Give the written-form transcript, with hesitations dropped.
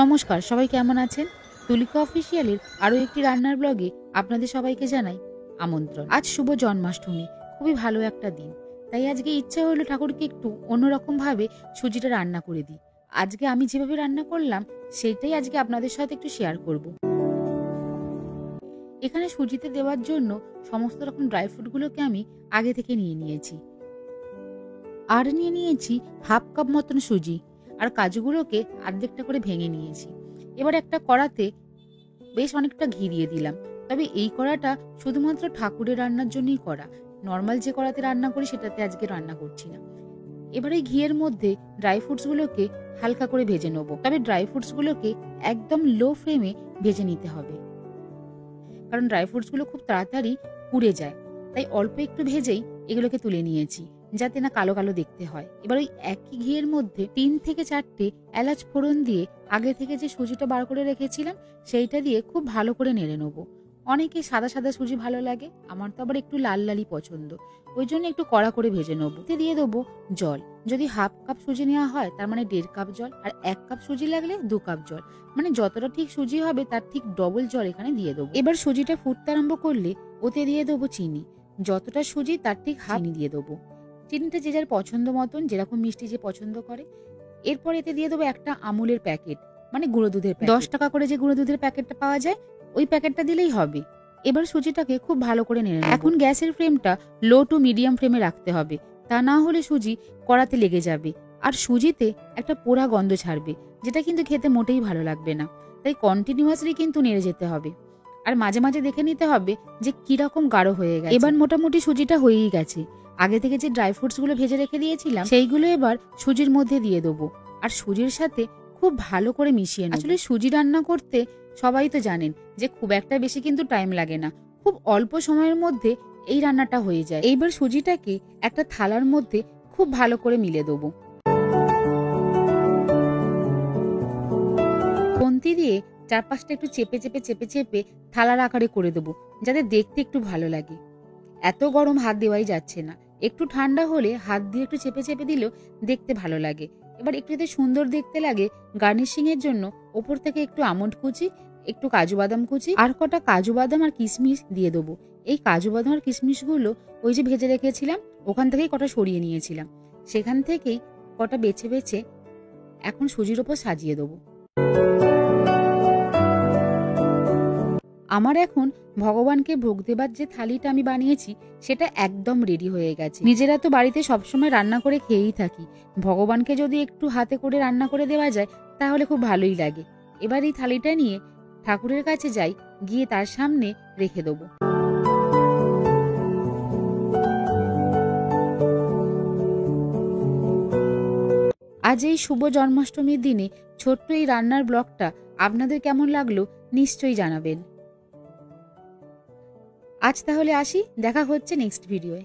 নমস্কার, সবাই কেমন আছেন? তুলিকা অফিসিয়ালের আরও একটি রান্নার ব্লগে আপনাদের সবাইকে জানাই আমন্ত্রণ। আজ শুভ জন্মাষ্টমী, খুবই ভালো একটা দিন। তাই আজকে ইচ্ছা হলো ঠাকুরকে একটু অন্যরকমভাবে সুজিটা রান্না করে দিই। আজকে আমি যেভাবে রান্না করলাম সেইটাই আজকে আপনাদের সাথে একটু শেয়ার করব। এখানে সুজিতে দেওয়ার জন্য সমস্ত রকম ড্রাই ফ্রুটগুলোকে আমি আগে থেকে নিয়ে নিয়েছি। আর নিয়ে নিয়েছি হাফ কাপ মতন সুজি, আর কাজুগুলোকে অর্ধেকটা করে ভেঙে নিয়েছি। এবার একটা কড়াতে বেশ অনেকটা ঘি দিয়ে দিলাম। তবে এই কড়াটা শুধুমাত্র ঠাকুরের রান্নার জন্যই করা, নর্মাল যে কড়াতে রান্না করি সেটাতে আজকে রান্না করছি না। এবার এই ঘিয়ের মধ্যে ড্রাই ফ্রুটসগুলোকে হালকা করে ভেজে নেবো। তবে ড্রাই ফ্রুটসগুলোকে একদম লো ফ্লেমে ভেজে নিতে হবে, কারণ ড্রাই ফ্রুটসগুলো খুব তাড়াতাড়ি পুড়ে যায়। তাই অল্প একটু ভেজেই এগুলোকে তুলে নিয়েছি, যাতে না কালো কালো দেখতে হয়। এবার ওই একই ঘিয়ের মধ্যে 3 থেকে 4টে এলাচ ফোড়ন দিয়ে আগে থেকে যে সুজিটা বার করে রেখেছিলাম সেইটা দিয়ে খুব ভালো করে নেড়ে নেবো। অনেকে সাদা সাদা সুজি ভালো লাগে, আমার তো আবার একটু লাল লালই পছন্দ, ওই জন্য একটু কড়া করে ভেজে নেবো। দিয়ে দেবো জল। যদি হাফ কাপ সুজি নেওয়া হয় তার মানে 1.5 কাপ জল, আর 1 কাপ সুজি লাগলে 2 কাপ জল, মানে যতটা ঠিক সুজি হবে তার ঠিক ডবল জল এখানে দিয়ে দেবো। এবার সুজিটা ফুটতে আরম্ভ করলে ওতে দিয়ে দেবো চিনি। যতটা সুজি তার ঠিক হাফ চিনি দিয়ে দেবো। চিনিটা যে যার পছন্দ মতন, যেরকম মিষ্টি যে পছন্দ করে। এরপর এতে দিয়ে দেবো একটা আমুলের প্যাকেট, মানে গুঁড়ো দুধের 10 টাকা করে যে গুঁড়ো দুধের প্যাকেটটা পাওয়া যায়, ওই প্যাকেটটা দিলেই হবে। এবার সুজিটাকে খুব ভালো করে নেড়ে নেব। এখন গ্যাসের ফ্লেমটা লো টু মিডিয়াম ফ্লেমে রাখতে হবে, তা না হলে সুজি কড়াতে লেগে যাবে আর সুজিতে একটা পোড়া গন্ধ ছাড়বে, যেটা কিন্তু খেতে মোটেই ভালো লাগবে না। তাই কন্টিনিউয়াসলি কিন্তু নেড়ে যেতে হবে, আর মাঝে মাঝে দেখে নিতে হবে যে কিরকম গাঢ় হয়ে গেছে। এবার মোটামুটি সুজিটা হয়েই গেছে। আগে থেকে যে ড্রাই ফ্রুটস গুলো ভেজে রেখে দিয়েছিলাম সেইগুলো এবার সুজির মধ্যে দিয়ে দেবো, আর সুজির সাথে খুব ভালো করে মিশিয়ে নেব। আসলে সুজি রান্না করতে সবাই তো জানেন যে খুব একটা বেশি কিন্তু টাইম লাগে না, খুব অল্প সময়ের মধ্যে এই রান্নাটা হয়ে যায়। এইবার সুজিটাকে একটা থালার মধ্যে খুব ভালো করে মিলে দেবো। খুন্তি দিয়ে চারপাশটা একটু চেপে চেপে চেপে চেপে থালার আকারে করে দেবো, যাতে দেখতে একটু ভালো লাগে। এত গরম হাত দেওয়াই যাচ্ছে না, একটু ঠান্ডা হলে হাত দিয়ে একটু চেপে চেপে দিলেও দেখতে ভালো লাগে। এবার একটু যাতে সুন্দর দেখতে লাগে, গার্নিশিং এর জন্য ওপর থেকে একটু আমন্ড কুচি, একটু কাজু বাদাম কুচি, আর কটা কাজু বাদাম আর কিশমিশ দিয়ে দেবো। এই কাজু বাদাম আর কিশমিশগুলো ওই যে ভেজে রেখেছিলাম ওখান থেকেই কটা সরিয়ে নিয়েছিলাম, সেখান থেকেই কটা বেছে বেছে এখন সুজির ওপর সাজিয়ে দেবো। আমার এখন ভগবানকে ভোগ দেবার যে থালিটা আমি বানিয়েছি সেটা একদম রেডি হয়ে গেছে। নিজেরা তো বাড়িতে সবসময় রান্না করে খেয়েই থাকি, ভগবানকে যদি একটু হাতে করে রান্না করে দেওয়া যায় তাহলে খুব ভালোই লাগে। এবার এই থালিটা নিয়ে ঠাকুরের কাছে যাই, গিয়ে তার সামনে রেখে দেবো। আজ এই শুভ জন্মাষ্টমীর দিনে ছোট্ট এই রান্নার ব্লগটা আপনাদের কেমন লাগলো নিশ্চয়ই জানাবেন। আজ তাহলে আসি, দেখা হচ্ছে নেক্সট ভিডিওয়ে।